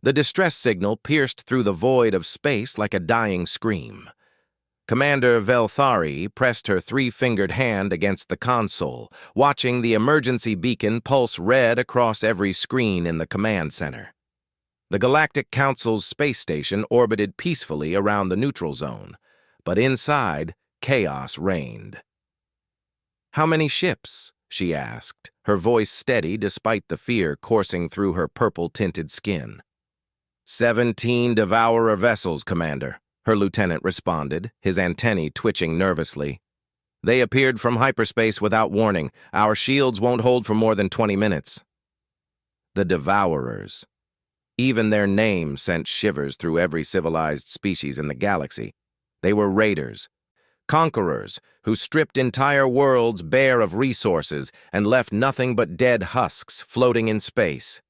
The distress signal pierced through the void of space like a dying scream. Commander Velthari pressed her three-fingered hand against the console, watching the emergency beacon pulse red across every screen in the command center. The Galactic Council's space station orbited peacefully around the neutral zone, but inside, chaos reigned. "How many ships?" she asked, her voice steady despite the fear coursing through her purple-tinted skin. 17 Devourer vessels, Commander, her lieutenant responded, his antennae twitching nervously. "They appeared from hyperspace without warning. Our shields won't hold for more than 20 minutes. The Devourers. Even their name sent shivers through every civilized species in the galaxy. They were raiders, conquerors who stripped entire worlds bare of resources and left nothing but dead husks floating in space.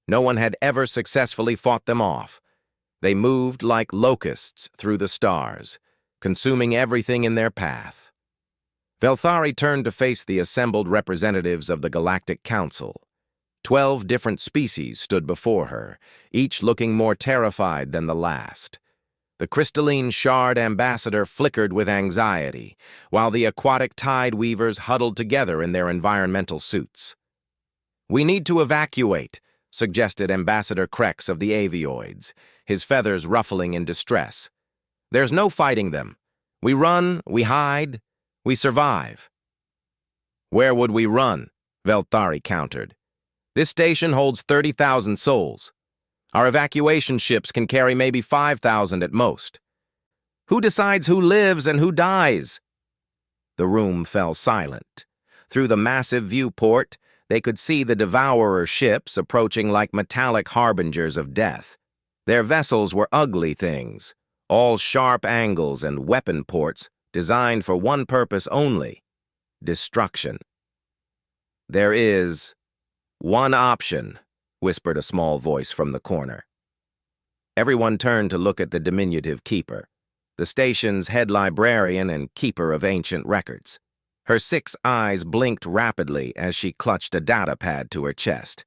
No one had ever successfully fought them off. They moved like locusts through the stars, consuming everything in their path. Velthari turned to face the assembled representatives of the Galactic Council. 12 different species stood before her, each looking more terrified than the last. The crystalline shard ambassador flickered with anxiety, while the aquatic tide weavers huddled together in their environmental suits. "We need to evacuate," suggested Ambassador Krex of the Avioids, his feathers ruffling in distress. "There's no fighting them. We run, we hide, we survive." "Where would we run?" Velthari countered. "This station holds 30,000 souls. Our evacuation ships can carry maybe 5,000 at most. Who decides who lives and who dies?" The room fell silent. Through the massive viewport, they could see the Devourer ships approaching like metallic harbingers of death. Their vessels were ugly things, all sharp angles and weapon ports designed for one purpose only: destruction. "There is one option," whispered a small voice from the corner. Everyone turned to look at the diminutive keeper, the station's head librarian and keeper of ancient records. Her 6 eyes blinked rapidly as she clutched a data pad to her chest.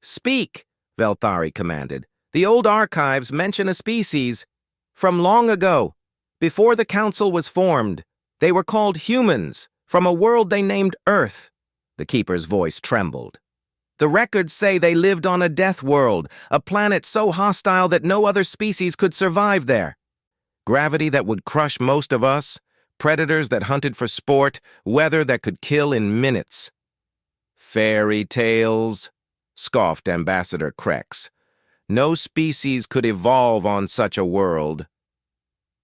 "Speak," Velthari commanded. "The old archives mention a species from long ago, before the council was formed. They were called humans, from a world they named Earth." The keeper's voice trembled. "The records say they lived on a death world, a planet so hostile that no other species could survive there. Gravity that would crush most of us, predators that hunted for sport, weather that could kill in minutes." "Fairy tales," scoffed Ambassador Krex. "No species could evolve on such a world."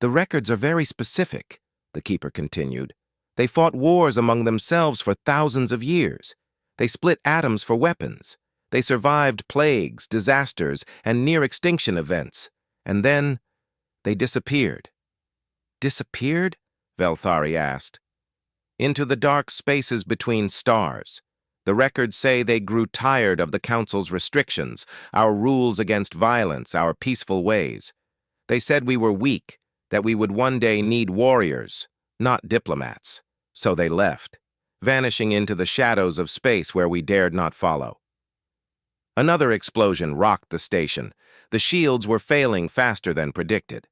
"The records are very specific," the keeper continued. "They fought wars among themselves for thousands of years. They split atoms for weapons. They survived plagues, disasters, and near-extinction events. And then, they disappeared." "Disappeared?" Velthari asked. "Into the dark spaces between stars. The records say they grew tired of the Council's restrictions, our rules against violence, our peaceful ways. They said we were weak, that we would one day need warriors, not diplomats. So they left, vanishing into the shadows of space where we dared not follow." Another explosion rocked the station. The shields were failing faster than predicted.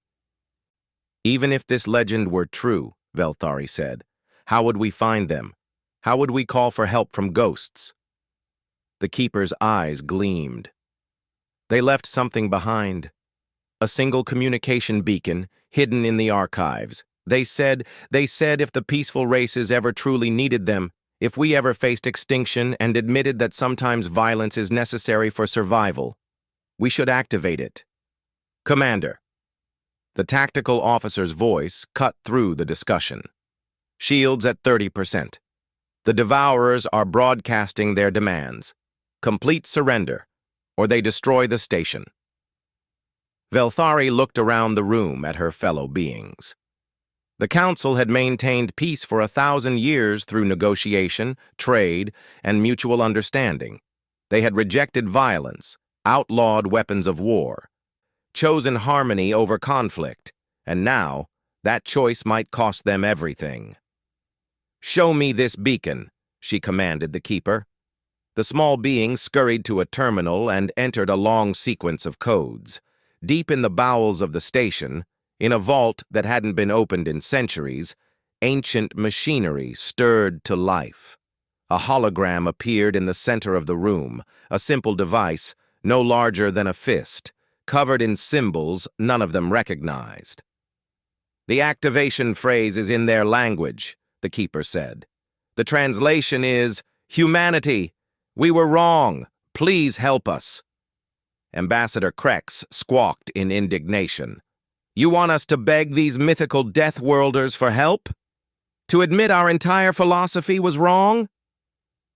"Even if this legend were true," Velthari said, "how would we find them? How would we call for help from ghosts?" The keeper's eyes gleamed. "They left something behind. A single communication beacon, hidden in the archives. They said if the peaceful races ever truly needed them, if we ever faced extinction and admitted that sometimes violence is necessary for survival, we should activate it." "Commander." The tactical officer's voice cut through the discussion. "Shields at 30%. The Devourers are broadcasting their demands. Complete surrender, or they destroy the station." Velthari looked around the room at her fellow beings. The Council had maintained peace for 1,000 years through negotiation, trade, and mutual understanding. They had rejected violence, outlawed weapons of war, chosen harmony over conflict, and now that choice might cost them everything. "Show me this beacon," she commanded the keeper. The small being scurried to a terminal and entered a long sequence of codes. Deep in the bowels of the station, in a vault that hadn't been opened in centuries, ancient machinery stirred to life. A hologram appeared in the center of the room, a simple device, no larger than a fist, covered in symbols none of them recognized. "The activation phrase is in their language," the keeper said. "The translation is, 'Humanity, we were wrong. Please help us.'" Ambassador Krex squawked in indignation. "You want us to beg these mythical Deathworlders for help? To admit our entire philosophy was wrong?"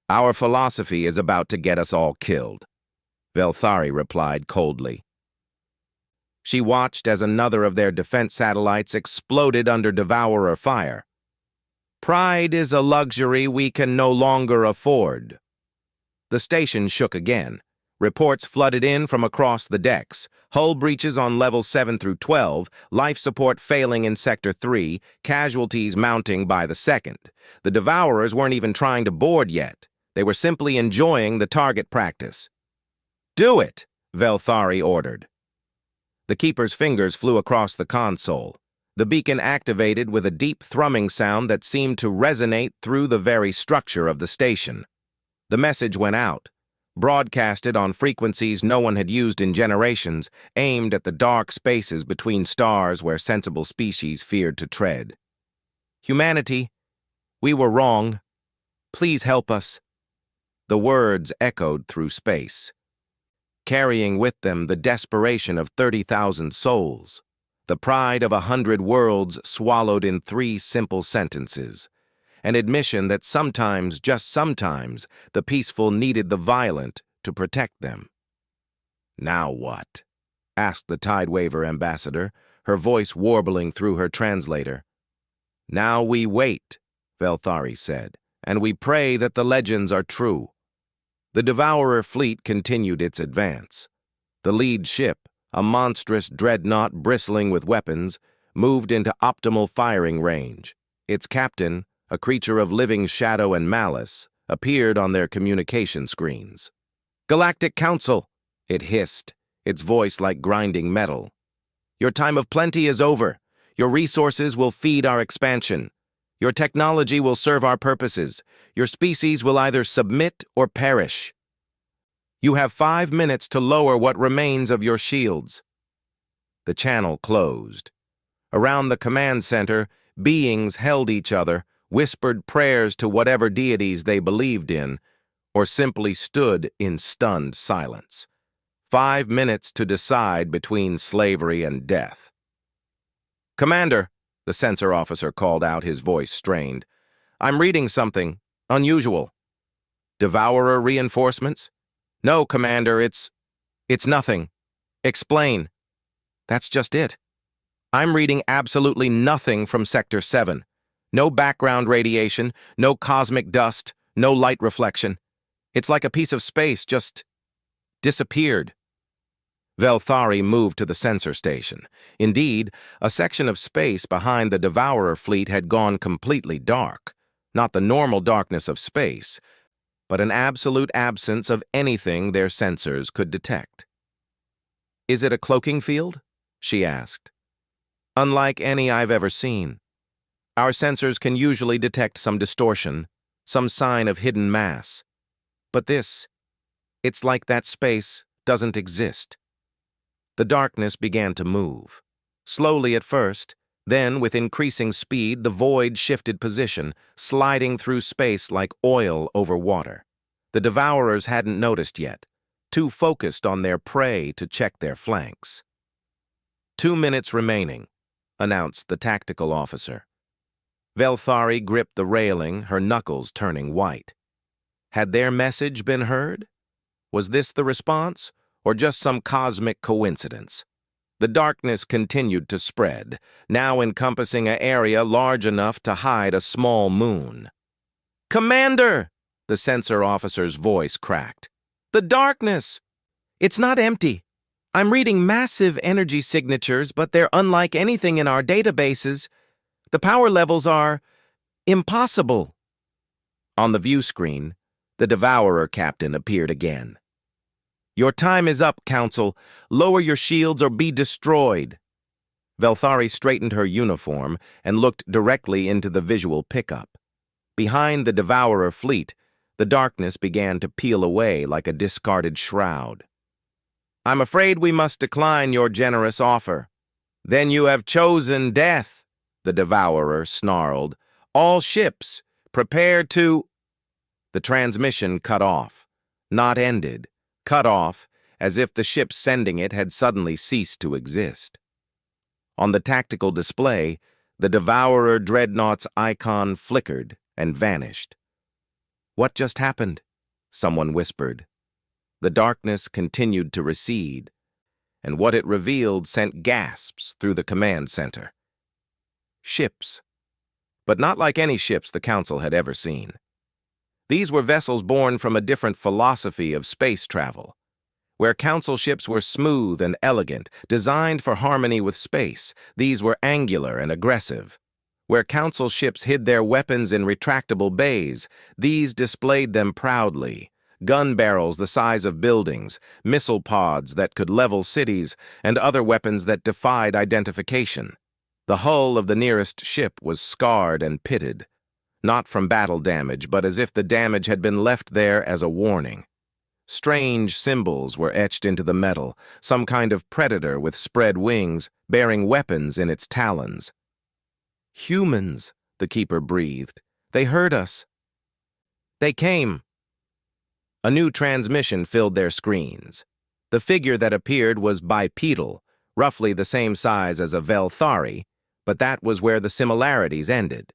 "Our philosophy is about to get us all killed," Velthari replied coldly. She watched as another of their defense satellites exploded under Devourer fire. "Pride is a luxury we can no longer afford." The station shook again. Reports flooded in from across the decks. Hull breaches on levels 7 through 12, life support failing in Sector 3, casualties mounting by the second. The Devourers weren't even trying to board yet. They were simply enjoying the target practice. "Do it," Velthari ordered. The Keeper's fingers flew across the console. The beacon activated with a deep thrumming sound that seemed to resonate through the very structure of the station. The message went out, broadcasted on frequencies no one had used in generations, aimed at the dark spaces between stars where sensible species feared to tread. "Humanity, we were wrong. Please help us." The words echoed through space, carrying with them the desperation of 30,000 souls, the pride of 100 worlds swallowed in 3 simple sentences, an admission that sometimes, just sometimes, the peaceful needed the violent to protect them. "Now what?" asked the Tidewaver ambassador, her voice warbling through her translator. "Now we wait," Velthari said, "and we pray that the legends are true." The Devourer fleet continued its advance. The lead ship, a monstrous dreadnought bristling with weapons, moved into optimal firing range. Its captain, a creature of living shadow and malice, appeared on their communication screens. "Galactic Council," it hissed, its voice like grinding metal. "Your time of plenty is over. Your resources will feed our expansion. Your technology will serve our purposes. Your species will either submit or perish. You have 5 minutes to lower what remains of your shields." The channel closed. Around the command center, beings held each other, whispered prayers to whatever deities they believed in, or simply stood in stunned silence. 5 minutes to decide between slavery and death. "Commander," the sensor officer called out, his voice strained, "I'm reading something unusual." "Devourer reinforcements?" "No, Commander, it's nothing." "Explain." "That's just it. I'm reading absolutely nothing from Sector 7. No background radiation, no cosmic dust, no light reflection. It's like a piece of space just disappeared." Velthari moved to the sensor station. Indeed, a section of space behind the Devourer fleet had gone completely dark. Not the normal darkness of space, but an absolute absence of anything their sensors could detect. "Is it a cloaking field?" she asked. "Unlike any I've ever seen. Our sensors can usually detect some distortion, some sign of hidden mass. But it's like that space doesn't exist." The darkness began to move. Slowly at first, then with increasing speed, the void shifted position, sliding through space like oil over water. The Devourers hadn't noticed yet, too focused on their prey to check their flanks. 2 minutes remaining," announced the tactical officer. Velthari gripped the railing, her knuckles turning white. Had their message been heard? Was this the response, or just some cosmic coincidence? The darkness continued to spread, now encompassing an area large enough to hide a small moon. "Commander!" the sensor officer's voice cracked. "The darkness! It's not empty. I'm reading massive energy signatures, but they're unlike anything in our databases. The power levels are impossible." On the view screen, The Devourer captain appeared again. "Your time is up, Council. Lower your shields or be destroyed." Velthari straightened her uniform and looked directly into the visual pickup. Behind the Devourer fleet, the darkness began to peel away like a discarded shroud. "I'm afraid we must decline your generous offer." "Then you have chosen death," the Devourer snarled. "All ships, prepare to—" The transmission cut off, not ended, cut off, as if the ship sending it had suddenly ceased to exist. On the tactical display, the Devourer Dreadnought's icon flickered and vanished. "What just happened?" someone whispered. The darkness continued to recede, and what it revealed sent gasps through the command center. Ships. But not like any ships the Council had ever seen. These were vessels born from a different philosophy of space travel. Where Council ships were smooth and elegant, designed for harmony with space, these were angular and aggressive. Where Council ships hid their weapons in retractable bays, these displayed them proudly. Gun barrels the size of buildings, missile pods that could level cities, and other weapons that defied identification. The hull of the nearest ship was scarred and pitted, not from battle damage, but as if the damage had been left there as a warning. Strange symbols were etched into the metal, some kind of predator with spread wings, bearing weapons in its talons. "Humans," the keeper breathed. "They heard us." "They came." A new transmission filled their screens. The figure that appeared was bipedal, roughly the same size as a Velthari, but that was where the similarities ended.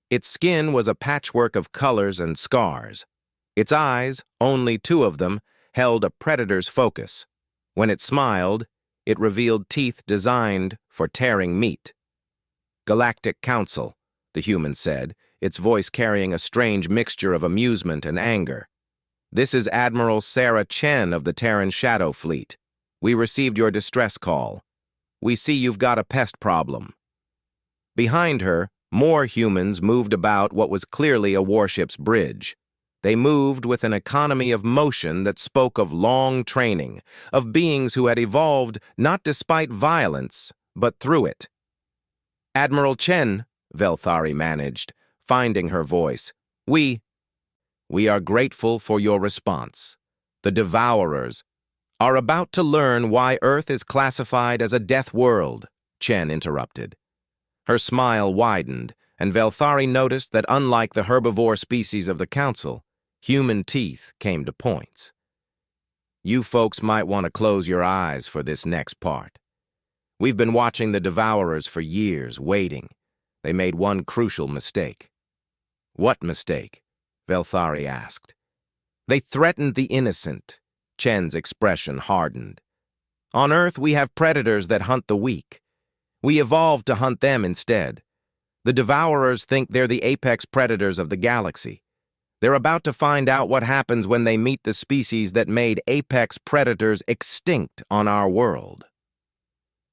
Its skin was a patchwork of colors and scars. Its eyes, only two of them, held a predator's focus. When it smiled, it revealed teeth designed for tearing meat. "Galactic Council," the human said, its voice carrying a strange mixture of amusement and anger. "This is Admiral Sarah Chen of the Terran Shadow Fleet. We received your distress call. We see you've got a pest problem." Behind her, more humans moved about what was clearly a warship's bridge. They moved with an economy of motion that spoke of long training, of beings who had evolved not despite violence, but through it. "Admiral Chen," Velthari managed, finding her voice, We are grateful for your response. The Devourers are about to learn why Earth is classified as a death world," Chen interrupted. Her smile widened, and Velthari noticed that unlike the herbivore species of the Council, human teeth came to points. "You folks might want to close your eyes for this next part. We've been watching the Devourers for years, waiting. They made one crucial mistake." "What mistake?" Velthari asked. "They threatened the innocent." Chen's expression hardened. "On Earth, we have predators that hunt the weak. We evolved to hunt them instead. The Devourers think they're the apex predators of the galaxy. They're about to find out what happens when they meet the species that made apex predators extinct on our world."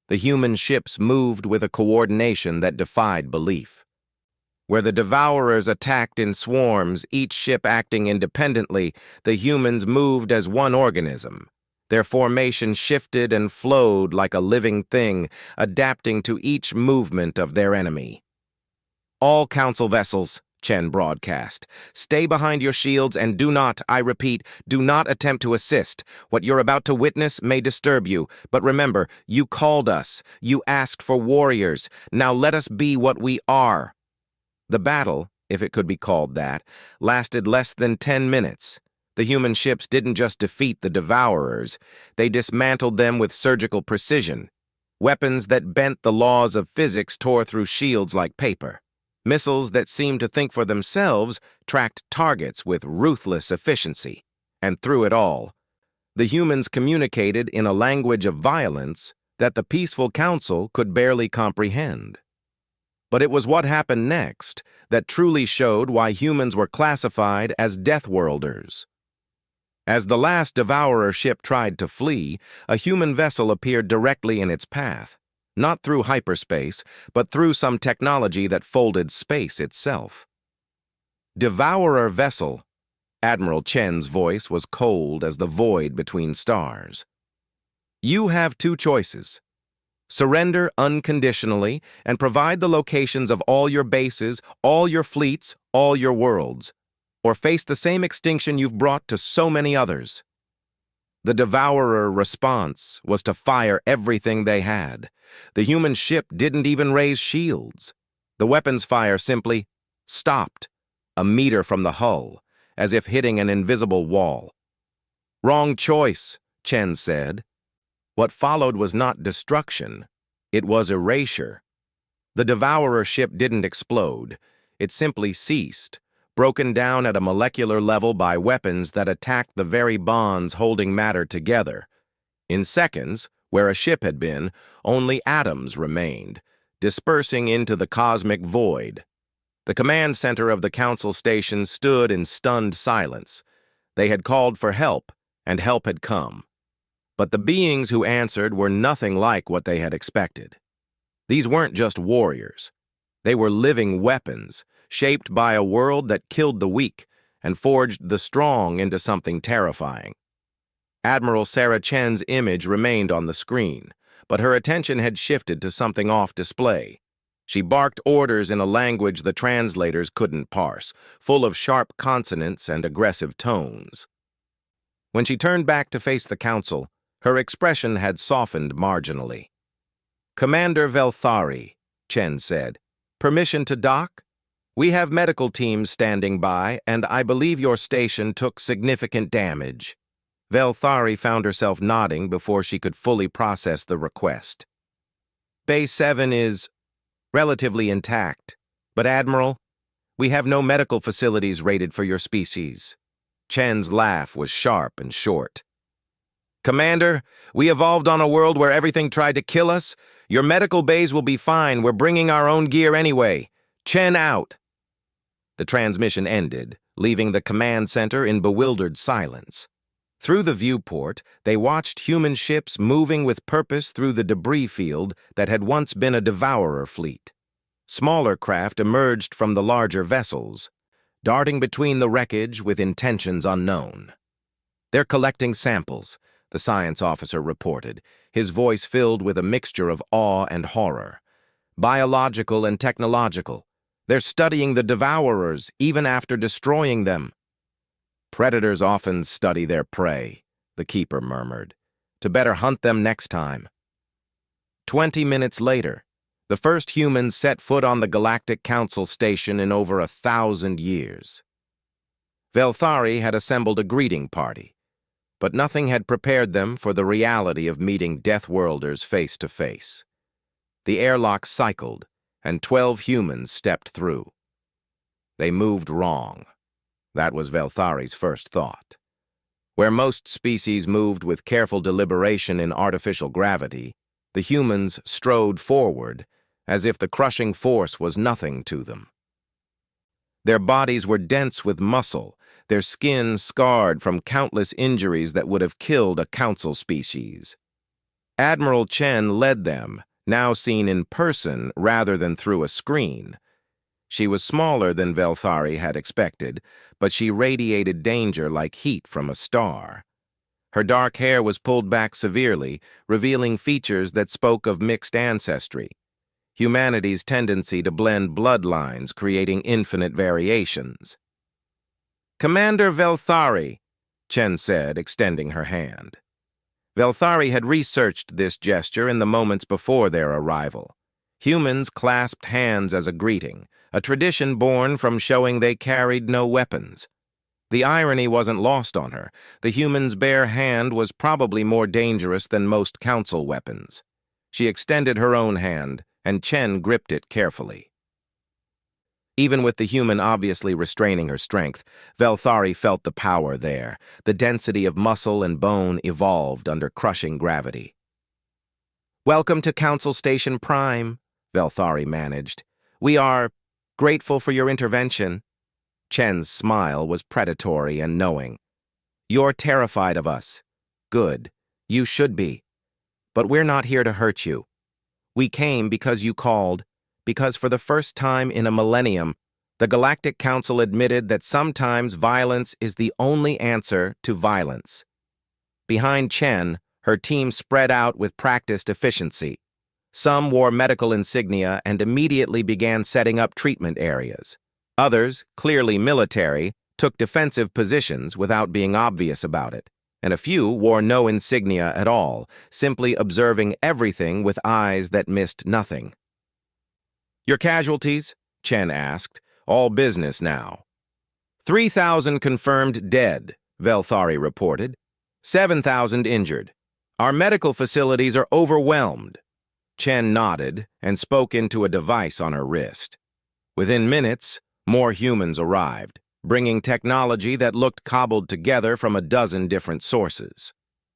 The human ships moved with a coordination that defied belief. Where the Devourers attacked in swarms, each ship acting independently, the humans moved as one organism. Their formation shifted and flowed like a living thing, adapting to each movement of their enemy. "All Council vessels," Chen broadcast, "stay behind your shields and do not, I repeat, do not attempt to assist. What you're about to witness may disturb you, but remember, you called us. You asked for warriors. Now let us be what we are." The battle, if it could be called that, lasted less than 10 minutes. The human ships didn't just defeat the Devourers, they dismantled them with surgical precision. Weapons that bent the laws of physics tore through shields like paper. Missiles that seemed to think for themselves tracked targets with ruthless efficiency. And through it all, the humans communicated in a language of violence that the peaceful Council could barely comprehend. But it was what happened next that truly showed why humans were classified as Deathworlders. As the last Devourer ship tried to flee, a human vessel appeared directly in its path. Not through hyperspace, but through some technology that folded space itself. "Devourer vessel, Admiral Chen's voice was cold as the void between stars. You have two choices. Surrender unconditionally and provide the locations of all your bases, all your fleets, all your worlds, or face the same extinction you've brought to so many others. The Devourer response was to fire everything they had. The human ship didn't even raise shields. The weapons fire simply stopped, a meter from the hull, as if hitting an invisible wall. Wrong choice, Chen said. What followed was not destruction, it was erasure. The Devourer ship didn't explode, it simply ceased, broken down at a molecular level by weapons that attacked the very bonds holding matter together. In seconds, where a ship had been, only atoms remained, dispersing into the cosmic void. The command center of the Council station stood in stunned silence. They had called for help, and help had come. But the beings who answered were nothing like what they had expected. These weren't just warriors. They were living weapons, shaped by a world that killed the weak and forged the strong into something terrifying. Admiral Sarah Chen's image remained on the screen, but her attention had shifted to something off display. She barked orders in a language the translators couldn't parse, full of sharp consonants and aggressive tones. When she turned back to face the Council, her expression had softened marginally. "Commander Velthari," Chen said, "permission to dock? We have medical teams standing by, and I believe your station took significant damage." Velthari found herself nodding before she could fully process the request. "Bay 7 is relatively intact, but Admiral, we have no medical facilities rated for your species." Chen's laugh was sharp and short. "Commander, we evolved on a world where everything tried to kill us. Your medical bays will be fine. We're bringing our own gear anyway. Chen out." The transmission ended, leaving the command center in bewildered silence. Through the viewport, they watched human ships moving with purpose through the debris field that had once been a Devourer fleet. Smaller craft emerged from the larger vessels, darting between the wreckage with intentions unknown. "They're collecting samples," the science officer reported, his voice filled with a mixture of awe and horror. "Biological and technological. They're studying the Devourers even after destroying them." "Predators often study their prey," the keeper murmured, "to better hunt them next time." 20 minutes later, the first humans set foot on the Galactic Council station in over 1,000 years. Velthari had assembled a greeting party, but nothing had prepared them for the reality of meeting Deathworlders face to face. The airlock cycled, and 12 humans stepped through. They moved wrong. That was Velthari's first thought. Where most species moved with careful deliberation in artificial gravity, the humans strode forward, as if the crushing force was nothing to them. Their bodies were dense with muscle, their skin scarred from countless injuries that would have killed a Council species. Admiral Chen led them, now seen in person rather than through a screen. She was smaller than Velthari had expected, but she radiated danger like heat from a star. Her dark hair was pulled back severely, revealing features that spoke of mixed ancestry. Humanity's tendency to blend bloodlines, creating infinite variations. "Commander Velthari," Chen said, extending her hand. Velthari had researched this gesture in the moments before their arrival. Humans clasped hands as a greeting, a tradition born from showing they carried no weapons. The irony wasn't lost on her. The human's bare hand was probably more dangerous than most Council weapons. She extended her own hand, and Chen gripped it carefully. Even with the human obviously restraining her strength, Velthari felt the power there. The density of muscle and bone evolved under crushing gravity. "Welcome to Council Station Prime," Velthari managed. "We are grateful for your intervention." Chen's smile was predatory and knowing. "You're terrified of us. Good. You should be. But we're not here to hurt you. We came because you called, because for the first time in a millennium, The Galactic Council admitted that sometimes violence is the only answer to violence. Behind Chen, her team spread out with practiced efficiency. Some wore medical insignia and immediately began setting up treatment areas. Others, clearly military, took defensive positions without being obvious about it, and a few wore no insignia at all, simply observing everything with eyes that missed nothing. "Your casualties?" Chen asked. "All business now." 3,000 confirmed dead, Velthari reported. 7,000 injured. Our medical facilities are overwhelmed. Chen nodded and spoke into a device on her wrist. Within minutes, more humans arrived, bringing technology that looked cobbled together from a dozen different sources.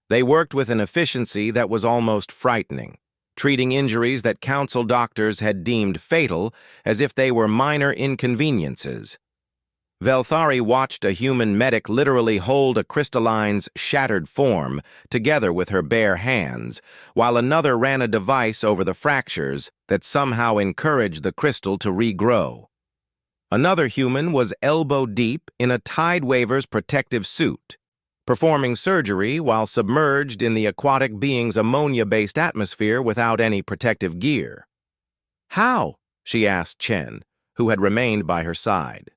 They worked with an efficiency that was almost frightening, treating injuries that council doctors had deemed fatal as if they were minor inconveniences. Velthari watched a human medic literally hold a crystalline's shattered form together with her bare hands, while another ran a device over the fractures that somehow encouraged the crystal to regrow. Another human was elbow-deep in a Tidewaver's protective suit, performing surgery while submerged in the aquatic being's ammonia-based atmosphere without any protective gear. "How?" she asked Chen, who had remained by her side.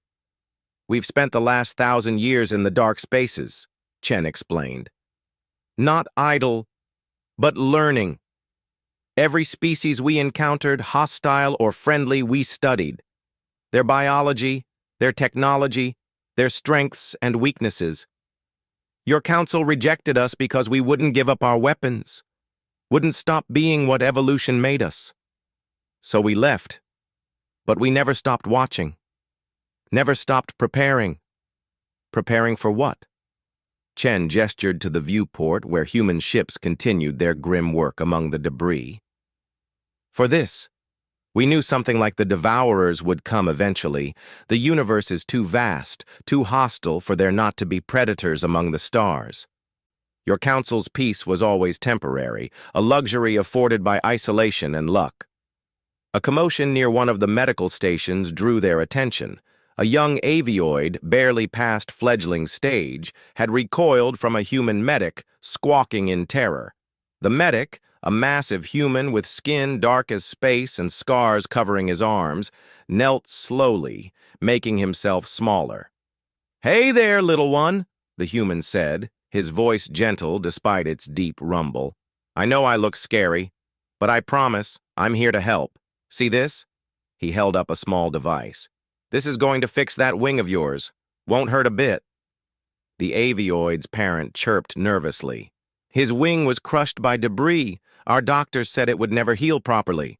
"We've spent the last 1,000 years in the dark spaces," Chen explained. "Not idle, but learning. Every species we encountered, hostile or friendly, we studied. Their biology, their technology, their strengths and weaknesses. Your council rejected us because we wouldn't give up our weapons, wouldn't stop being what evolution made us. So we left, but we never stopped watching. Never stopped preparing. Preparing for what?" Chen gestured to the viewport where human ships continued their grim work among the debris. "For this. We knew something like the Devourers would come eventually. The universe is too vast, too hostile for there not to be predators among the stars. Your council's peace was always temporary, a luxury afforded by isolation and luck." A commotion near one of the medical stations drew their attention. A young avioid, barely past fledgling stage, had recoiled from a human medic, squawking in terror. The medic, a massive human with skin dark as space and scars covering his arms, knelt slowly, making himself smaller. "Hey there, little one," the human said, his voice gentle despite its deep rumble. "I know I look scary, but I promise I'm here to help. See this?" He held up a small device. "This is going to fix that wing of yours. Won't hurt a bit." The avioid's parent chirped nervously. "His wing was crushed by debris. Our doctors said it would never heal properly."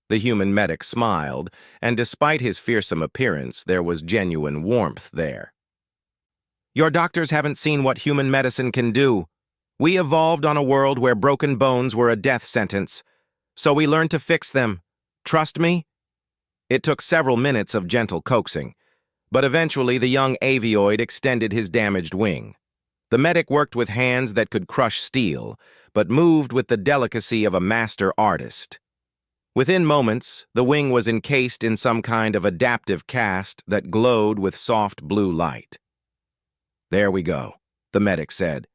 The human medic smiled, and despite his fearsome appearance, there was genuine warmth there. "Your doctors haven't seen what human medicine can do. We evolved on a world where broken bones were a death sentence, so we learned to fix them. Trust me?" It took several minutes of gentle coaxing, but eventually the young avioid extended his damaged wing. The medic worked with hands that could crush steel, but moved with the delicacy of a master artist. Within moments, the wing was encased in some kind of adaptive cast that glowed with soft blue light. "There we go," the medic said.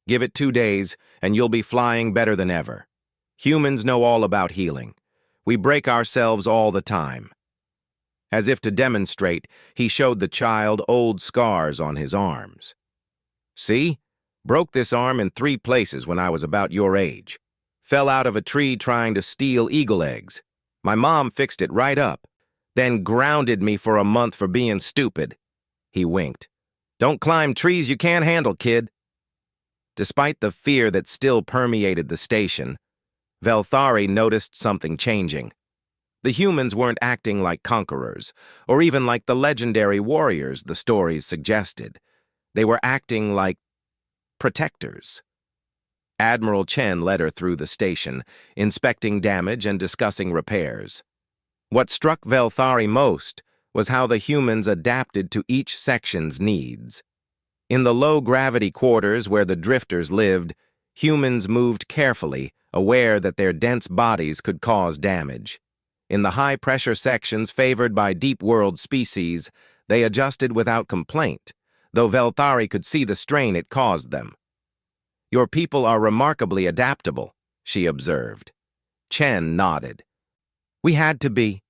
"Give it 2 days, and you'll be flying better than ever. Humans know all about healing. We break ourselves all the time." As if to demonstrate, he showed the child old scars on his arms. "See? Broke this arm in 3 places when I was about your age. Fell out of a tree trying to steal eagle eggs. My mom fixed it right up, then grounded me for a month for being stupid." He winked. "Don't climb trees you can't handle, kid." Despite the fear that still permeated the station, Velthari noticed something changing. The humans weren't acting like conquerors, or even like the legendary warriors the stories suggested. They were acting like protectors. Admiral Chen led her through the station, inspecting damage and discussing repairs. What struck Velthari most was how the humans adapted to each section's needs. In the low-gravity quarters where the drifters lived, humans moved carefully, aware that their dense bodies could cause damage. In the high-pressure sections favored by deep-world species, they adjusted without complaint, though Velthari could see the strain it caused them. "Your people are remarkably adaptable," she observed. Chen nodded. "We had to be.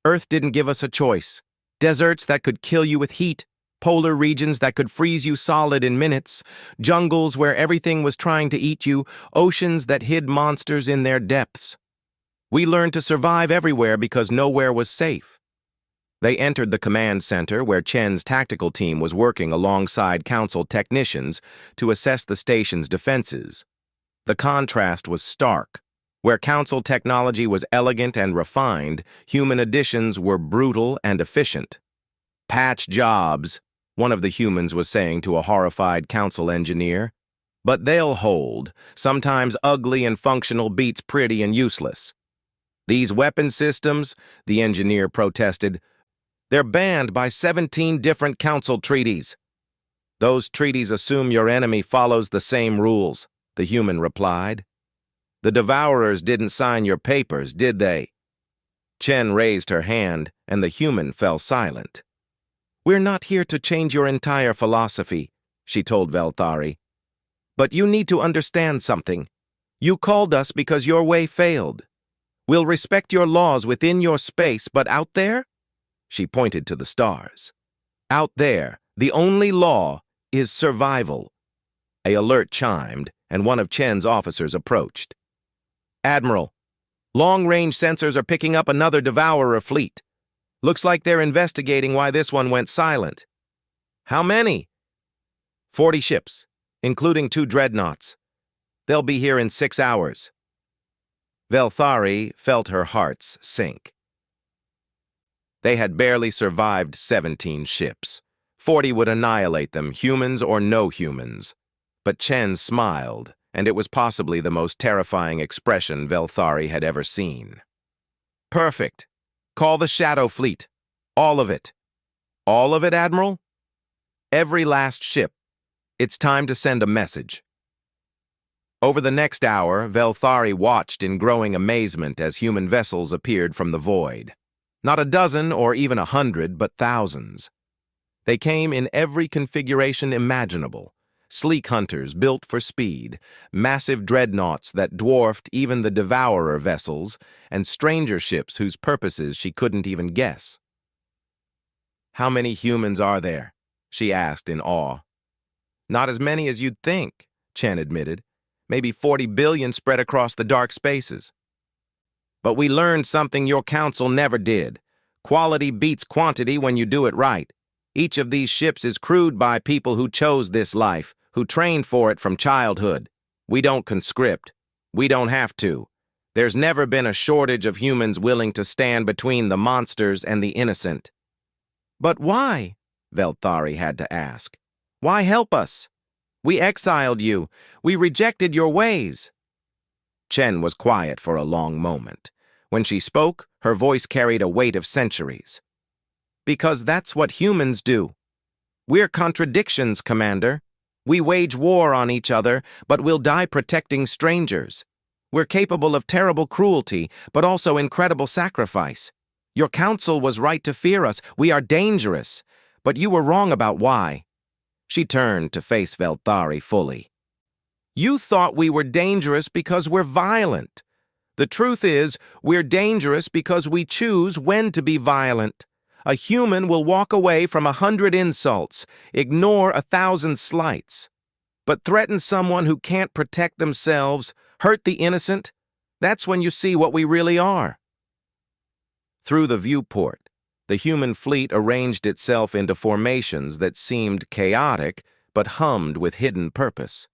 Earth didn't give us a choice. Deserts that could kill you with heat, polar regions that could freeze you solid in minutes, jungles where everything was trying to eat you, oceans that hid monsters in their depths. We learned to survive everywhere because nowhere was safe." They entered the command center where Chen's tactical team was working alongside Council technicians to assess the station's defenses. The contrast was stark. Where Council technology was elegant and refined, human additions were brutal and efficient. "Patch jobs," one of the humans was saying to a horrified Council engineer. "But they'll hold. Sometimes ugly and functional beats pretty and useless." "These weapon systems," the engineer protested, "they're banned by 17 different Council treaties." "Those treaties assume your enemy follows the same rules," the human replied. "The Devourers didn't sign your papers, did they?" Chen raised her hand, and the human fell silent. "We're not here to change your entire philosophy," she told Velthari. "But you need to understand something. You called us because your way failed. We'll respect your laws within your space, but out there?" She pointed to the stars. "Out there, the only law is survival." An alert chimed, and one of Chen's officers approached. "Admiral, long-range sensors are picking up another Devourer fleet. Looks like they're investigating why this one went silent." "How many?" 40 ships, including 2 dreadnoughts. They'll be here in 6 hours. Velthari felt her hearts sink. They had barely survived 17 ships. 40 would annihilate them, humans or no humans. But Chen smiled, and it was possibly the most terrifying expression Velthari had ever seen. "Perfect. Call the Shadow Fleet. All of it." "All of it, Admiral?" "Every last ship. It's time to send a message." Over the next hour, Velthari watched in growing amazement as human vessels appeared from the void. Not a dozen or even 100, but thousands. They came in every configuration imaginable. Sleek hunters built for speed, massive dreadnoughts that dwarfed even the Devourer vessels, and stranger ships whose purposes she couldn't even guess. "How many humans are there?" she asked in awe. "Not as many as you'd think," Chen admitted. "Maybe 40 billion spread across the dark spaces." "But we learned something your council never did. Quality beats quantity when you do it right. Each of these ships is crewed by people who chose this life, who trained for it from childhood. We don't conscript. We don't have to. There's never been a shortage of humans willing to stand between the monsters and the innocent." "But why?" Velthari had to ask. "Why help us? We exiled you. We rejected your ways." Chen was quiet for a long moment. When she spoke, her voice carried a weight of centuries. "Because that's what humans do. We're contradictions, Commander. We wage war on each other, but we'll die protecting strangers. We're capable of terrible cruelty, but also incredible sacrifice. Your council was right to fear us. We are dangerous, but you were wrong about why." She turned to face Velthari fully. "You thought we were dangerous because we're violent. The truth is, we're dangerous because we choose when to be violent. A human will walk away from 100 insults, ignore 1,000 slights. But threaten someone who can't protect themselves, hurt the innocent, that's when you see what we really are." Through the viewport, the human fleet arranged itself into formations that seemed chaotic but hummed with hidden purpose.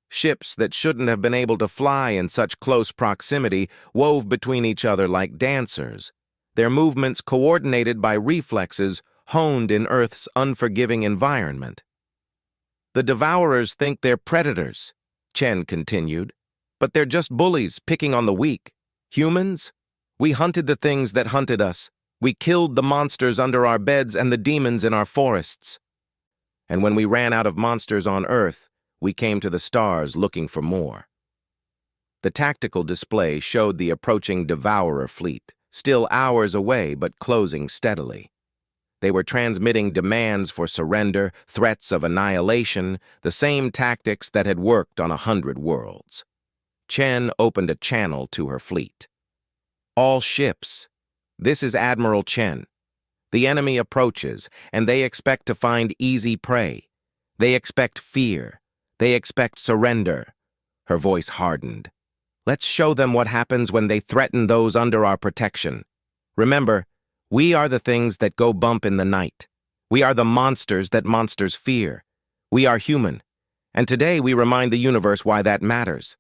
Ships that shouldn't have been able to fly in such close proximity wove between each other like dancers, their movements coordinated by reflexes honed in Earth's unforgiving environment. "The Devourers think they're predators," Chen continued, "but they're just bullies picking on the weak. Humans? We hunted the things that hunted us. We killed the monsters under our beds and the demons in our forests. And when we ran out of monsters on Earth, we came to the stars looking for more." The tactical display showed the approaching Devourer fleet, still hours away but closing steadily. They were transmitting demands for surrender, threats of annihilation, the same tactics that had worked on 100 worlds. Chen opened a channel to her fleet. All ships. This is Admiral Chen. The enemy approaches, and they expect to find easy prey. They expect fear. They expect surrender. Her voice hardened. Let's show them what happens when they threaten those under our protection. Remember, we are the things that go bump in the night. We are the monsters that monsters fear. We are human. And today we remind the universe why that matters.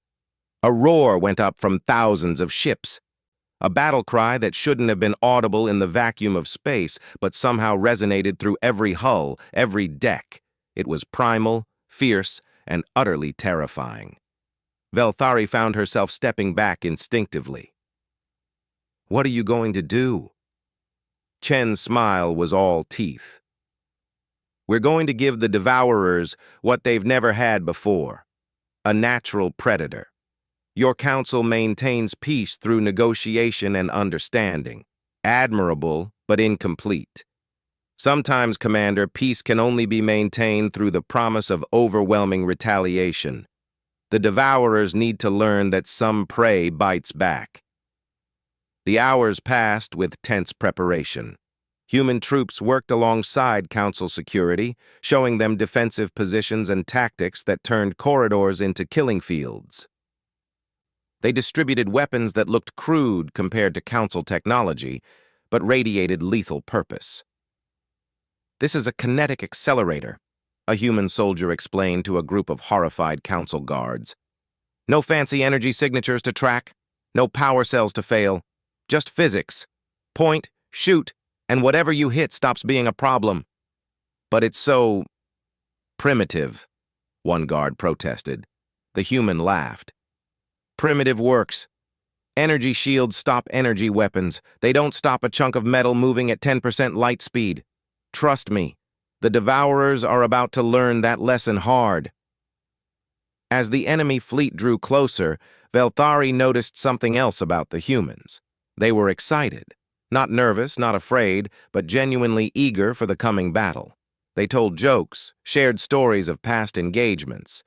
A roar went up from thousands of ships. A battle cry that shouldn't have been audible in the vacuum of space, but somehow resonated through every hull, every deck. It was primal, fierce, and utterly terrifying. Velthari found herself stepping back instinctively. What are you going to do? Chen's smile was all teeth. We're going to give the Devourers what they've never had before, a natural predator. Your council maintains peace through negotiation and understanding. Admirable, but incomplete. Sometimes, Commander, peace can only be maintained through the promise of overwhelming retaliation. The Devourers need to learn that some prey bites back. The hours passed with tense preparation. Human troops worked alongside Council security, showing them defensive positions and tactics that turned corridors into killing fields. They distributed weapons that looked crude compared to Council technology, but radiated lethal purpose. This is a kinetic accelerator, a human soldier explained to a group of horrified Council guards. No fancy energy signatures to track, no power cells to fail, just physics. Point, shoot, and whatever you hit stops being a problem. But it's so primitive, one guard protested. The human laughed. Primitive works. Energy shields stop energy weapons. They don't stop a chunk of metal moving at 10% light speed. Trust me, the Devourers are about to learn that lesson hard. As the enemy fleet drew closer, Velthari noticed something else about the humans. They were excited. Not nervous, not afraid, but genuinely eager for the coming battle. They told jokes, shared stories of past engagements,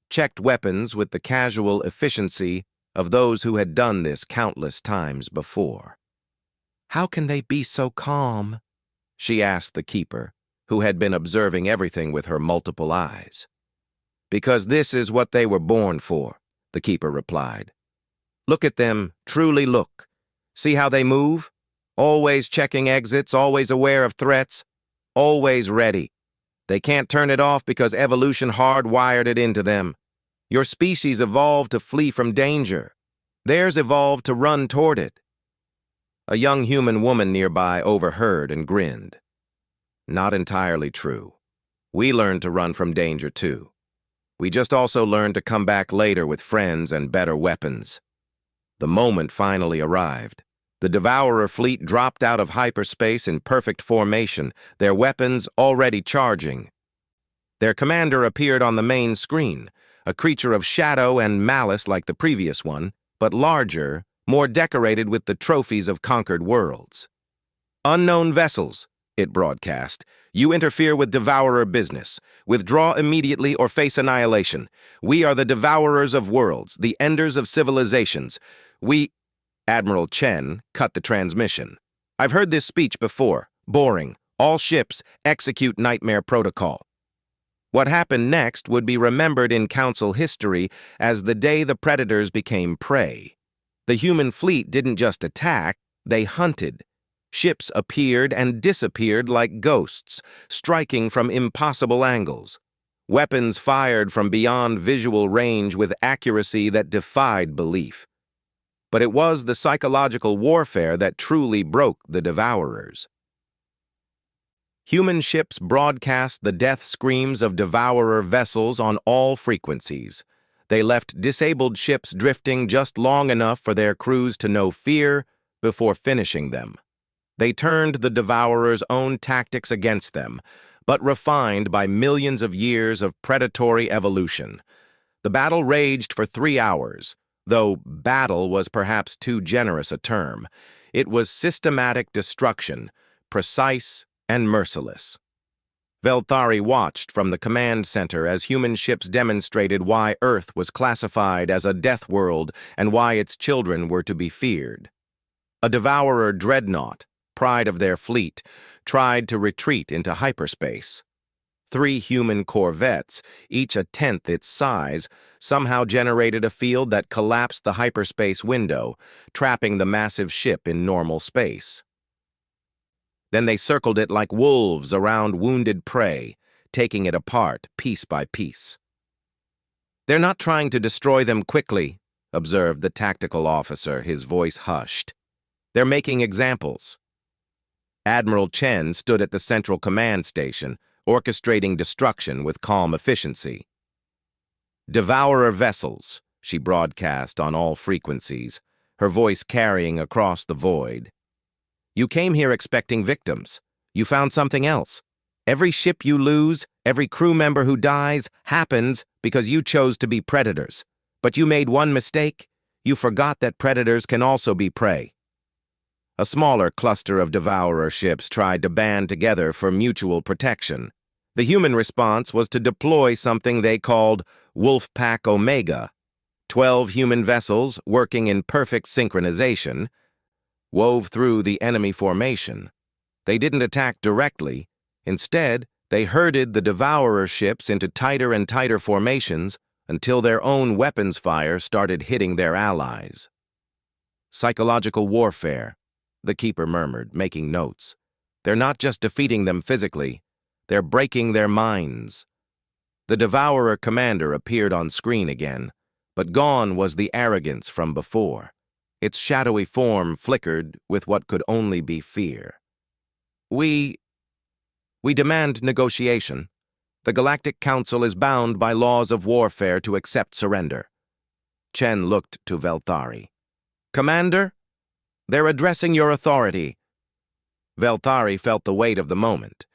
checked weapons with the casual efficiency of those who had done this countless times before. How can they be so calm? She asked the keeper, who had been observing everything with her multiple eyes. Because this is what they were born for, the keeper replied. Look at them, truly look. See how they move? Always checking exits, always aware of threats, always ready. They can't turn it off because evolution hardwired it into them. Your species evolved to flee from danger. Theirs evolved to run toward it. A young human woman nearby overheard and grinned. Not entirely true. We learned to run from danger too. We just also learned to come back later with friends and better weapons. The moment finally arrived. The Devourer fleet dropped out of hyperspace in perfect formation, their weapons already charging. Their commander appeared on the main screen, a creature of shadow and malice like the previous one, but larger, more decorated with the trophies of conquered worlds. Unknown vessels, it broadcast. You interfere with Devourer business. Withdraw immediately or face annihilation. We are the Devourers of worlds, the enders of civilizations. Admiral Chen cut the transmission. I've heard this speech before. Boring. All ships execute nightmare protocol. What happened next would be remembered in Council history as the day the predators became prey. The human fleet didn't just attack, they hunted. Ships appeared and disappeared like ghosts, striking from impossible angles. Weapons fired from beyond visual range with accuracy that defied belief. But it was the psychological warfare that truly broke the Devourers. Human ships broadcast the death screams of Devourer vessels on all frequencies. They left disabled ships drifting just long enough for their crews to know fear before finishing them. They turned the Devourers' own tactics against them, but refined by millions of years of predatory evolution. The battle raged for 3 hours, though battle was perhaps too generous a term. It was systematic destruction, precise and merciless. Velthari watched from the command center as human ships demonstrated why Earth was classified as a death world and why its children were to be feared. A devourer dreadnought, pride of their fleet, tried to retreat into hyperspace. 3 human corvettes, each a tenth its size, somehow generated a field that collapsed the hyperspace window, trapping the massive ship in normal space. Then they circled it like wolves around wounded prey, taking it apart piece by piece. "They're not trying to destroy them quickly," observed the tactical officer, his voice hushed. "They're making examples." Admiral Chen stood at the central command station, orchestrating destruction with calm efficiency. "Devourer vessels," she broadcast on all frequencies, her voice carrying across the void. "You came here expecting victims. You found something else. Every ship you lose, every crew member who dies, happens because you chose to be predators. But you made one mistake. You forgot that predators can also be prey." A smaller cluster of devourer ships tried to band together for mutual protection. The human response was to deploy something they called Wolfpack Omega, 12 human vessels working in perfect synchronization, wove through the enemy formation. They didn't attack directly. Instead, they herded the devourer ships into tighter and tighter formations until their own weapons fire started hitting their allies. "Psychological warfare," the keeper murmured, making notes. "They're not just defeating them physically, they're breaking their minds." The devourer commander appeared on screen again, but gone was the arrogance from before. Its shadowy form flickered with what could only be fear. We demand negotiation. The Galactic Council is bound by laws of warfare to accept surrender." Chen looked to Velthari. "Commander? They're addressing your authority." Velthari felt the weight of the moment.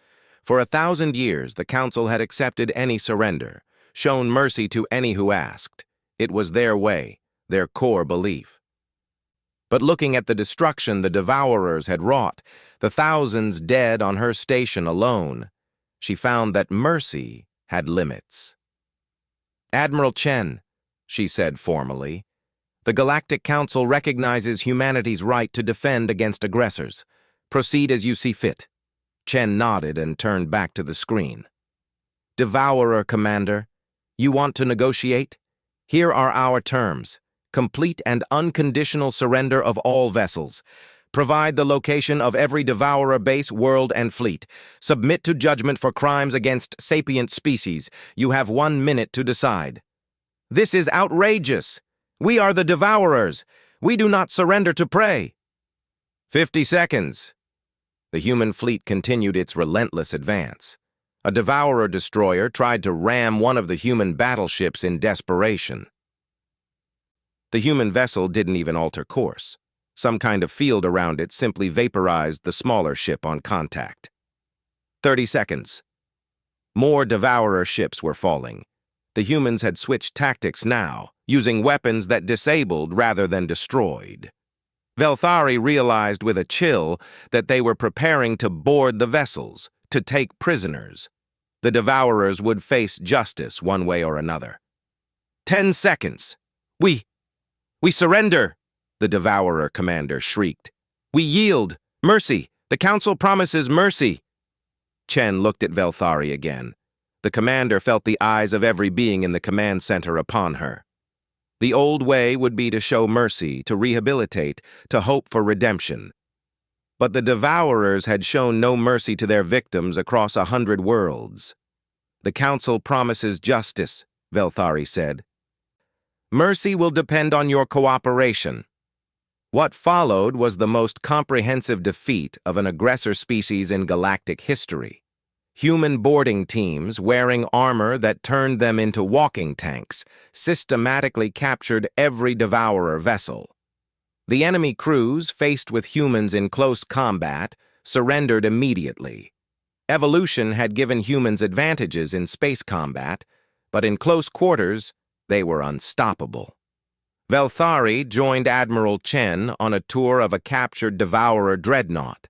For 1,000 years, the Council had accepted any surrender, shown mercy to any who asked. It was their way, their core belief. But looking at the destruction the devourers had wrought, the thousands dead on her station alone, she found that mercy had limits. "Admiral Chen," she said formally, "the Galactic Council recognizes humanity's right to defend against aggressors. Proceed as you see fit." Chen nodded and turned back to the screen. "Devourer Commander, you want to negotiate? Here are our terms. Complete and unconditional surrender of all vessels. Provide the location of every devourer base, world, and fleet. Submit to judgment for crimes against sapient species. You have 1 minute to decide." "This is outrageous. We are the devourers. We do not surrender to prey." 50 seconds. The human fleet continued its relentless advance. A devourer destroyer tried to ram one of the human battleships in desperation. The human vessel didn't even alter course. Some kind of field around it simply vaporized the smaller ship on contact. 30 seconds. More devourer ships were falling. The humans had switched tactics now, using weapons that disabled rather than destroyed. Velthari realized with a chill that they were preparing to board the vessels, to take prisoners. The devourers would face justice one way or another. 10 seconds. We surrender," the devourer commander shrieked. "We yield. Mercy. The Council promises mercy." Chen looked at Velthari again. The commander felt the eyes of every being in the command center upon her. The old way would be to show mercy, to rehabilitate, to hope for redemption. But the devourers had shown no mercy to their victims across 100 worlds. "The Council promises justice," Velthari said. "Mercy will depend on your cooperation." What followed was the most comprehensive defeat of an aggressor species in galactic history. Human boarding teams wearing armor that turned them into walking tanks systematically captured every devourer vessel. The enemy crews, faced with humans in close combat, surrendered immediately. Evolution had given humans advantages in space combat, but in close quarters, they were unstoppable. Velthari joined Admiral Chen on a tour of a captured Devourer dreadnought.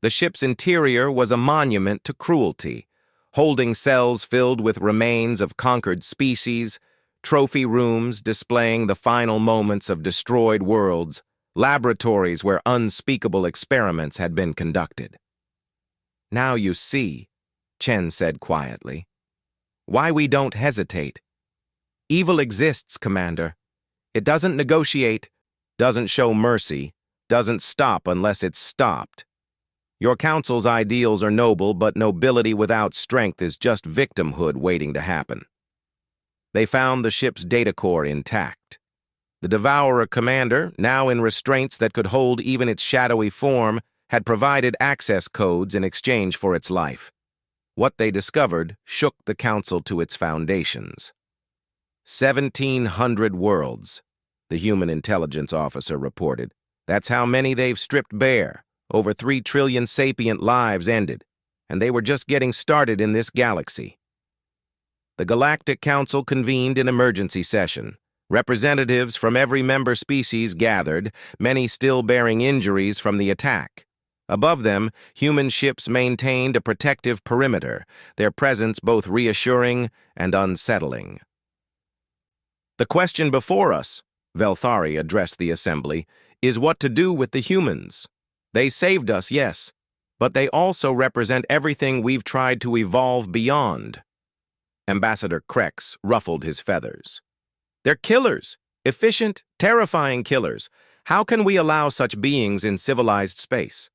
The ship's interior was a monument to cruelty, holding cells filled with remains of conquered species, trophy rooms displaying the final moments of destroyed worlds, laboratories where unspeakable experiments had been conducted. "Now you see," Chen said quietly, "why we don't hesitate. Evil exists, Commander. It doesn't negotiate, doesn't show mercy, doesn't stop unless it's stopped. Your council's ideals are noble, but nobility without strength is just victimhood waiting to happen." They found the ship's data core intact. The Devourer commander, now in restraints that could hold even its shadowy form, had provided access codes in exchange for its life. What they discovered shook the council to its foundations. 1,700 worlds, the human intelligence officer reported. That's how many they've stripped bare. Over 3 trillion sapient lives ended, and they were just getting started in this galaxy. The Galactic Council convened an emergency session. Representatives from every member species gathered, many still bearing injuries from the attack. Above them, human ships maintained a protective perimeter, their presence both reassuring and unsettling. "The question before us," Velthari addressed the assembly, "is what to do with the humans. They saved us, yes, but they also represent everything we've tried to evolve beyond." Ambassador Krex ruffled his feathers. "They're killers, efficient, terrifying killers. How can we allow such beings in civilized space?"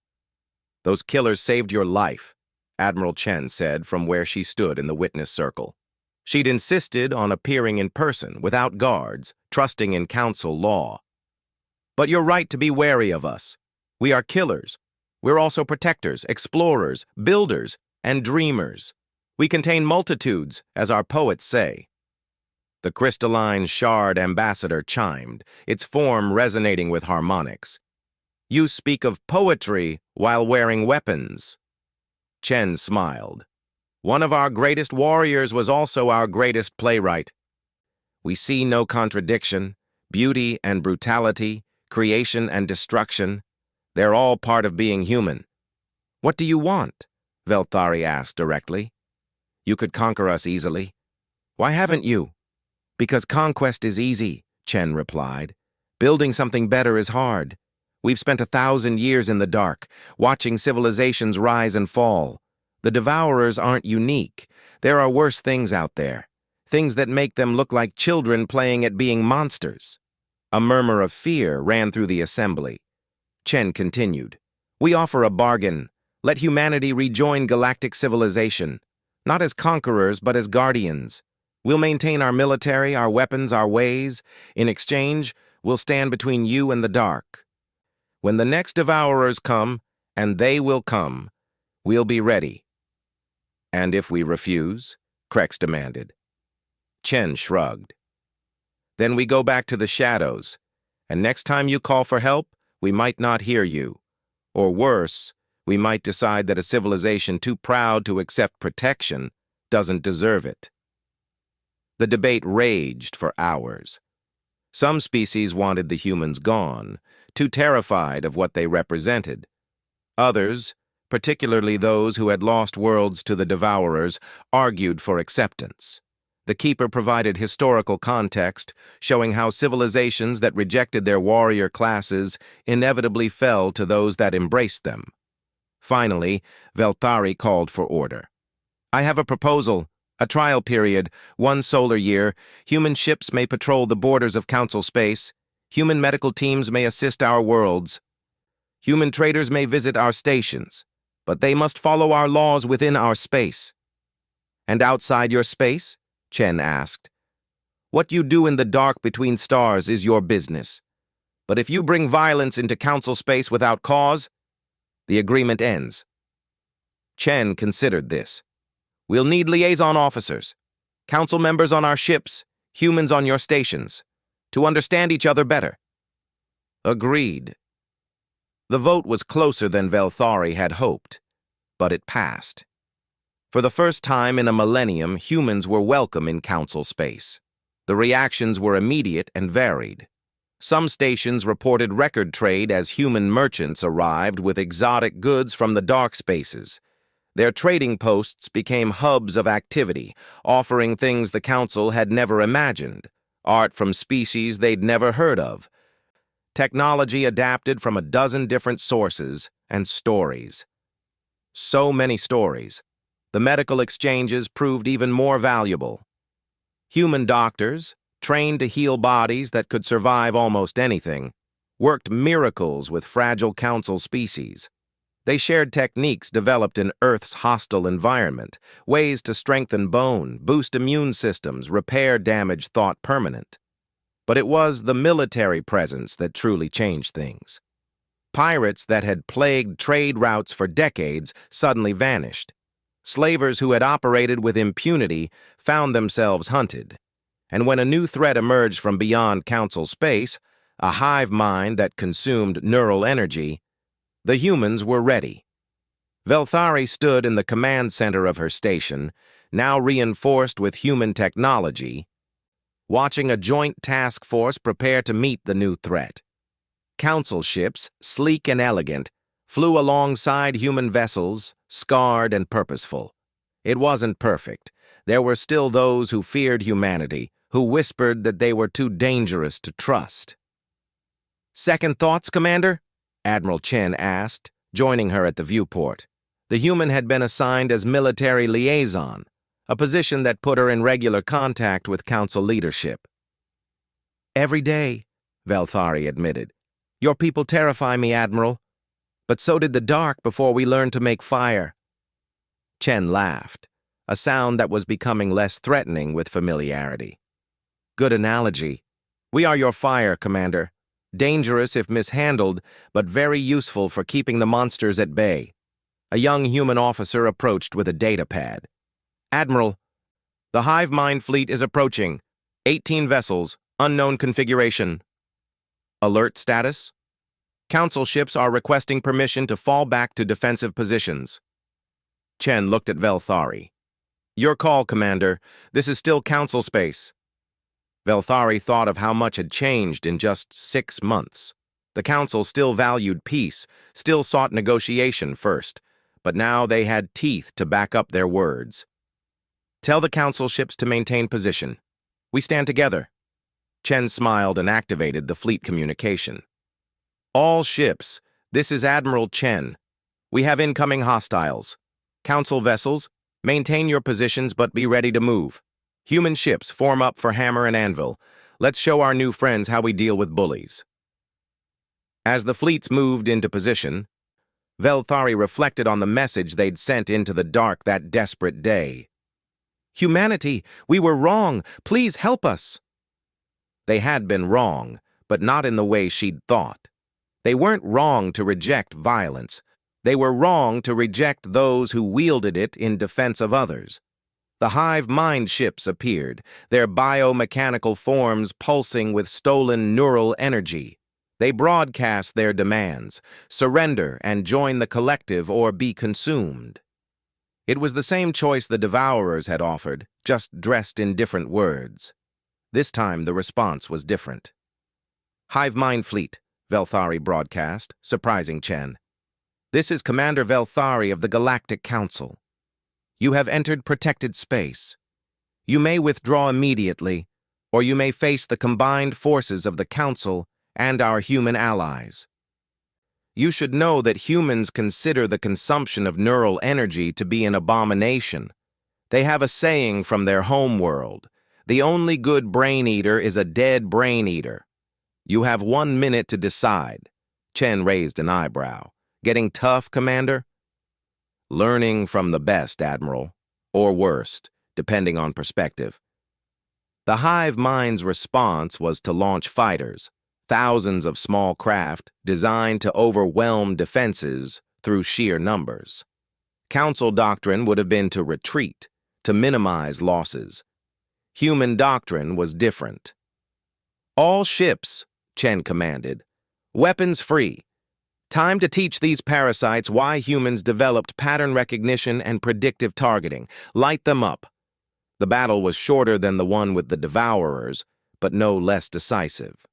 "Those killers saved your life," Admiral Chen said from where she stood in the witness circle. She'd insisted on appearing in person, without guards, trusting in council law. "But you're right to be wary of us. We are killers. We're also protectors, explorers, builders, and dreamers. We contain multitudes, as our poets say." The crystalline shard ambassador chimed, its form resonating with harmonics. "You speak of poetry while wearing weapons." Chen smiled. "One of our greatest warriors was also our greatest playwright. We see no contradiction, beauty and brutality, creation and destruction. They're all part of being human." "What do you want?" Velthari asked directly. "You could conquer us easily. Why haven't you?" "Because conquest is easy," Chen replied. "Building something better is hard. We've spent 1,000 years in the dark, watching civilizations rise and fall. The Devourers aren't unique. There are worse things out there, things that make them look like children playing at being monsters." A murmur of fear ran through the assembly. Chen continued, "We offer a bargain. Let humanity rejoin galactic civilization, not as conquerors but as guardians. We'll maintain our military, our weapons, our ways. In exchange, we'll stand between you and the dark. When the next Devourers come, and they will come, we'll be ready." "And if we refuse?" Krex demanded. Chen shrugged. "Then we go back to the shadows, and next time you call for help, we might not hear you. Or worse, we might decide that a civilization too proud to accept protection doesn't deserve it." The debate raged for hours. Some species wanted the humans gone, too terrified of what they represented. Others, particularly those who had lost worlds to the Devourers, argued for acceptance. The Keeper provided historical context, showing how civilizations that rejected their warrior classes inevitably fell to those that embraced them. Finally, Velthari called for order. "I have a proposal. A trial period, 1 solar year. Human ships may patrol the borders of Council space. Human medical teams may assist our worlds. Human traders may visit our stations, but they must follow our laws within our space." "And outside your space?" Chen asked. "What you do in the dark between stars is your business. But if you bring violence into Council space without cause, the agreement ends." Chen considered this. "We'll need liaison officers, council members on our ships, humans on your stations, to understand each other better." Agreed. The vote was closer than Velthari had hoped, but it passed. For the first time in a millennium, humans were welcome in Council space. The reactions were immediate and varied. Some stations reported record trade as human merchants arrived with exotic goods from the dark spaces. Their trading posts became hubs of activity, offering things the Council had never imagined, art from species they'd never heard of. Technology adapted from a dozen different sources, and stories. So many stories. The medical exchanges proved even more valuable. Human doctors, trained to heal bodies that could survive almost anything, worked miracles with fragile Council species. They shared techniques developed in Earth's hostile environment, ways to strengthen bone, boost immune systems, repair damage thought permanent. But it was the military presence that truly changed things. Pirates that had plagued trade routes for decades suddenly vanished. Slavers who had operated with impunity found themselves hunted. And when a new threat emerged from beyond Council space, a hive mind that consumed neural energy, the humans were ready. Velthari stood in the command center of her station, now reinforced with human technology, watching a joint task force prepare to meet the new threat. Council ships, sleek and elegant, flew alongside human vessels, scarred and purposeful. It wasn't perfect. There were still those who feared humanity, who whispered that they were too dangerous to trust. "Second thoughts, Commander?" Admiral Chen asked, joining her at the viewport. The human had been assigned as military liaison, a position that put her in regular contact with Council leadership. "Every day," Velthari admitted. "Your people terrify me, Admiral. But so did the dark before we learned to make fire." Chen laughed, a sound that was becoming less threatening with familiarity. "Good analogy. We are your fire, Commander. Dangerous if mishandled, but very useful for keeping the monsters at bay." A young human officer approached with a data pad. "Admiral, the hive mind fleet is approaching. 18 vessels, unknown configuration. Alert status? Council ships are requesting permission to fall back to defensive positions." Chen looked at Velthari. "Your call, Commander. This is still Council space." Velthari thought of how much had changed in just 6 months. The Council still valued peace, still sought negotiation first, but now they had teeth to back up their words. "Tell the Council ships to maintain position. We stand together." Chen smiled and activated the fleet communication. "All ships, this is Admiral Chen. We have incoming hostiles. Council vessels, maintain your positions but be ready to move. Human ships, form up for hammer and anvil. Let's show our new friends how we deal with bullies." As the fleets moved into position, Velthari reflected on the message they'd sent into the dark that desperate day. "Humanity, we were wrong. Please help us." They had been wrong, but not in the way she'd thought. They weren't wrong to reject violence. They were wrong to reject those who wielded it in defense of others. The hive mind ships appeared, their biomechanical forms pulsing with stolen neural energy. They broadcast their demands: surrender and join the collective or be consumed. It was the same choice the Devourers had offered, just dressed in different words. This time the response was different. "Hive mind fleet," Velthari broadcast, surprising Chen. "This is Commander Velthari of the Galactic Council. You have entered protected space. You may withdraw immediately, or you may face the combined forces of the Council and our human allies. You should know that humans consider the consumption of neural energy to be an abomination. They have a saying from their home world: the only good brain eater is a dead brain eater. You have 1 minute to decide." Chen raised an eyebrow. "Getting tough, Commander?" "Learning from the best, Admiral. Or worst, depending on perspective." The hive mind's response was to launch fighters, thousands of small craft designed to overwhelm defenses through sheer numbers. Council doctrine would have been to retreat, to minimize losses. Human doctrine was different. "All ships," Chen commanded. "Weapons free. Time to teach these parasites why humans developed pattern recognition and predictive targeting. Light them up." The battle was shorter than the one with the Devourers, but no less decisive.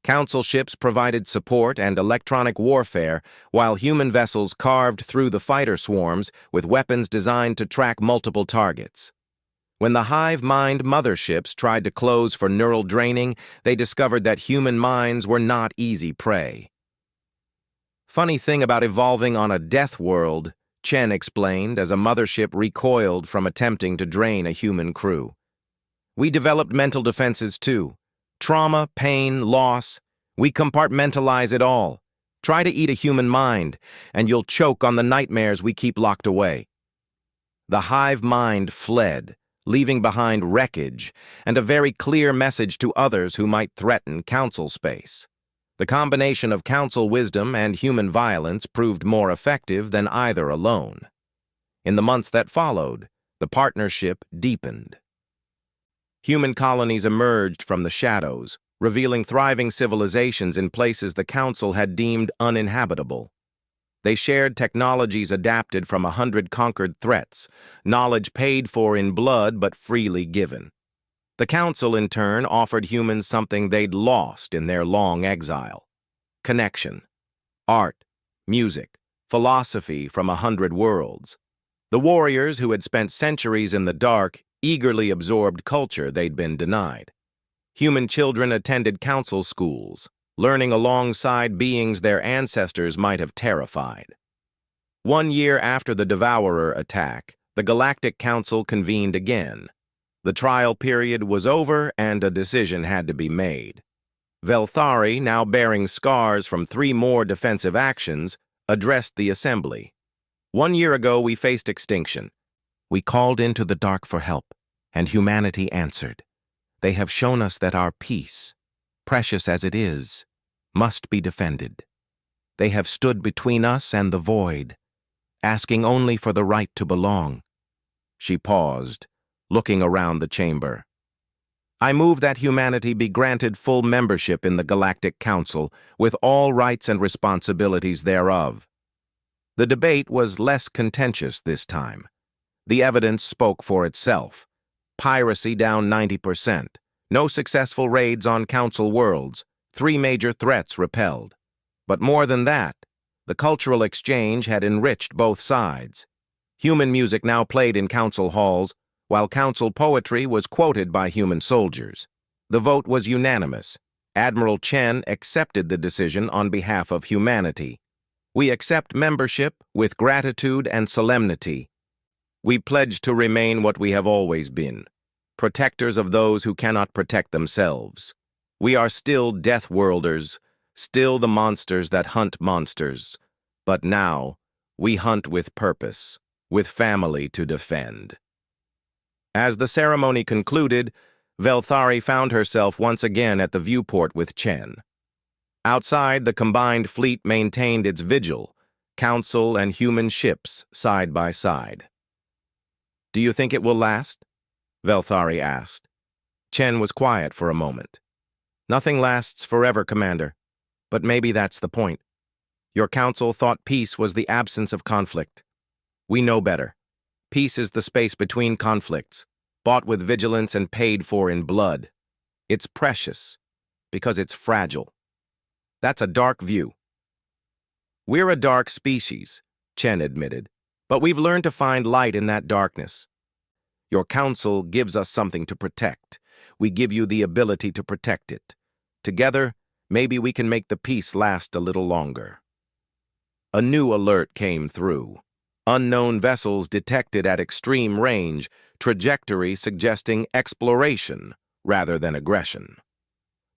Council ships provided support and electronic warfare, while human vessels carved through the fighter swarms with weapons designed to track multiple targets. When the hive mind motherships tried to close for neural draining, they discovered that human minds were not easy prey. Funny thing about evolving on a death world, Chen explained as a mothership recoiled from attempting to drain a human crew. We developed mental defenses too. Trauma, pain, loss, we compartmentalize it all. Try to eat a human mind, and you'll choke on the nightmares we keep locked away. The hive mind fled, leaving behind wreckage and a very clear message to others who might threaten council space. The combination of council wisdom and human violence proved more effective than either alone. In the months that followed, the partnership deepened. Human colonies emerged from the shadows, revealing thriving civilizations in places the Council had deemed uninhabitable. They shared technologies adapted from 100 conquered threats, knowledge paid for in blood but freely given. The Council, in turn, offered humans something they'd lost in their long exile: connection, art, music, philosophy from 100 worlds. The warriors, who had spent centuries in the dark, eagerly absorbed culture they'd been denied. Human children attended council schools, learning alongside beings their ancestors might have terrified. 1 year after the Devourer attack, the Galactic Council convened again. The trial period was over and a decision had to be made. Velthari, now bearing scars from 3 more defensive actions, addressed the assembly. 1 year ago we faced extinction. We called into the dark for help, and humanity answered. They have shown us that our peace, precious as it is, must be defended. They have stood between us and the void, asking only for the right to belong. She paused, looking around the chamber. I move that humanity be granted full membership in the Galactic Council, with all rights and responsibilities thereof. The debate was less contentious this time. The evidence spoke for itself. Piracy down 90%. No successful raids on Council worlds. 3 major threats repelled. But more than that, the cultural exchange had enriched both sides. Human music now played in Council halls, while Council poetry was quoted by human soldiers. The vote was unanimous. Admiral Chen accepted the decision on behalf of humanity. We accept membership with gratitude and solemnity. We pledge to remain what we have always been, protectors of those who cannot protect themselves. We are still Deathworlders, still the monsters that hunt monsters. But now, we hunt with purpose, with family to defend. As the ceremony concluded, Velthari found herself once again at the viewport with Chen. Outside, the combined fleet maintained its vigil, council and human ships side by side. Do you think it will last? Velthari asked. Chen was quiet for a moment. Nothing lasts forever, Commander. But maybe that's the point. Your council thought peace was the absence of conflict. We know better. Peace is the space between conflicts, bought with vigilance and paid for in blood. It's precious, because it's fragile. That's a dark view. We're a dark species, Chen admitted, but we've learned to find light in that darkness. Your council gives us something to protect. We give you the ability to protect it. Together, maybe we can make the peace last a little longer. A new alert came through. Unknown vessels detected at extreme range, trajectory suggesting exploration rather than aggression.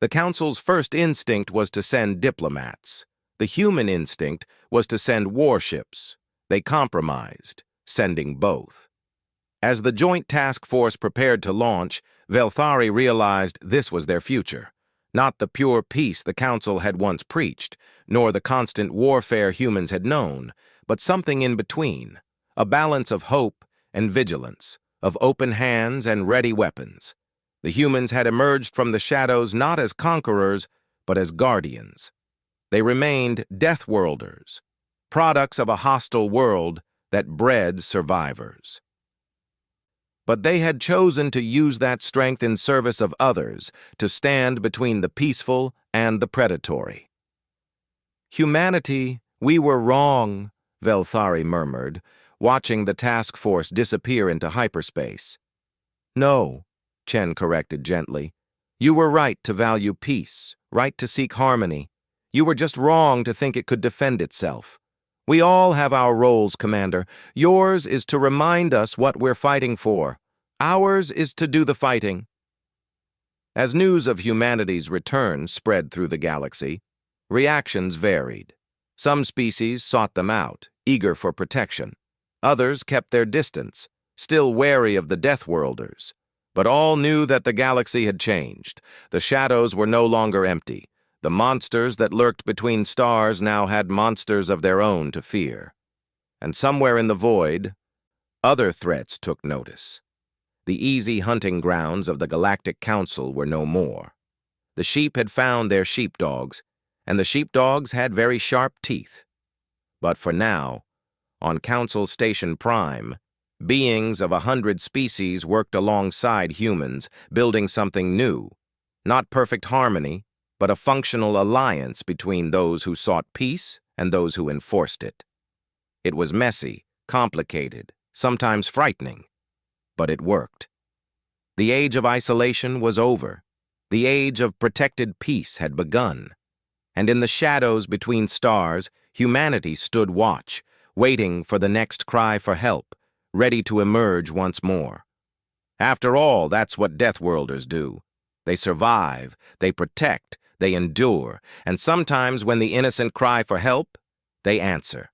The Council's first instinct was to send diplomats. The human instinct was to send warships. They compromised, sending both. As the joint task force prepared to launch, Velthari realized this was their future. Not the pure peace the Council had once preached, nor the constant warfare humans had known, but something in between, a balance of hope and vigilance, of open hands and ready weapons. The humans had emerged from the shadows not as conquerors, but as guardians. They remained Deathworlders, products of a hostile world that bred survivors. But they had chosen to use that strength in service of others, to stand between the peaceful and the predatory. "Humanity, we were wrong," Velthari murmured, watching the task force disappear into hyperspace. "No," Chen corrected gently. "You were right to value peace, right to seek harmony. You were just wrong to think it could defend itself. We all have our roles, Commander. Yours is to remind us what we're fighting for. Ours is to do the fighting." As news of humanity's return spread through the galaxy, reactions varied. Some species sought them out, eager for protection. Others kept their distance, still wary of the Deathworlders. But all knew that the galaxy had changed. The shadows were no longer empty. The monsters that lurked between stars now had monsters of their own to fear. And somewhere in the void, other threats took notice. The easy hunting grounds of the Galactic Council were no more. The sheep had found their sheepdogs, and the sheepdogs had very sharp teeth. But for now, on Council Station Prime, beings of 100 species worked alongside humans, building something new. Not perfect harmony, but a functional alliance between those who sought peace and those who enforced it. It was messy, complicated, sometimes frightening, but it worked. The age of isolation was over. The age of protected peace had begun. And in the shadows between stars, humanity stood watch, waiting for the next cry for help, ready to emerge once more. After all, that's what Deathworlders do. They survive, they protect, they endure, and sometimes when the innocent cry for help, they answer.